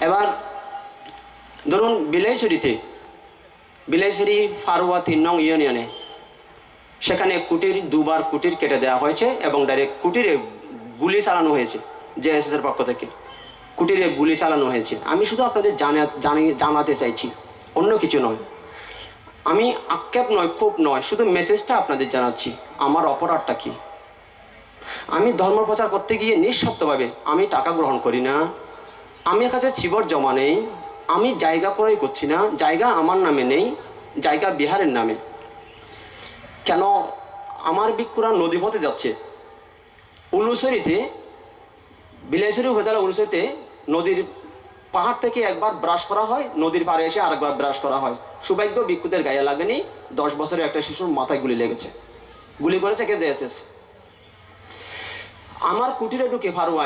এবার ধরুন বিলাইছড়ি ফারুয়া 3 নং ইউনিয়নে সেখানে কুটির দুবার কুটির কেটে দেওয়া হয়েছে এবং ডাইরেক্ট কুটিরে গুলি চালানো হয়েছে। জেএসএস এর পক্ষ থেকে কুটিরে গুলি চালানো হয়েছে। আমি শুধু আপনাদের জানাতে চাইছি, অন্য কিছু নয়। আমি আক্ষেপ নয়, খুব নয়, শুধু মেসেজটা আপনাদের জানাচ্ছি আমার অপরাধটা কি। আমি ধর্ম প্রচার করতে গিয়ে নিঃস্বার্থভাবে আমি টাকা গ্রহণ করি না, আমার কাছে চিবর জমা নেই, আমি জায়গা ক্রয় করছি না, জায়গা আমার নামে নেই, জায়গা বিহারের নামে। কেন আমার ভিক্ষুরা নদী পথে যাচ্ছে, উলুসরিতে, বিলাইছড়ি উপজেলা উলুসরিতে নদীর পাহাড় থেকে একবার ব্রাশ করা হয়, নদীর পাড়ে এসে আরেকবার ব্রাশ করা হয়। সৌভাগ্য ভিক্ষুদের গায়ে লাগেনি, 10 বছরের একটা শিশুর মাথায় গুলি লেগেছে। গুলি করেছে কে? জেএসএস। আমার কুটিরে ঢুকে ফারুয়ায়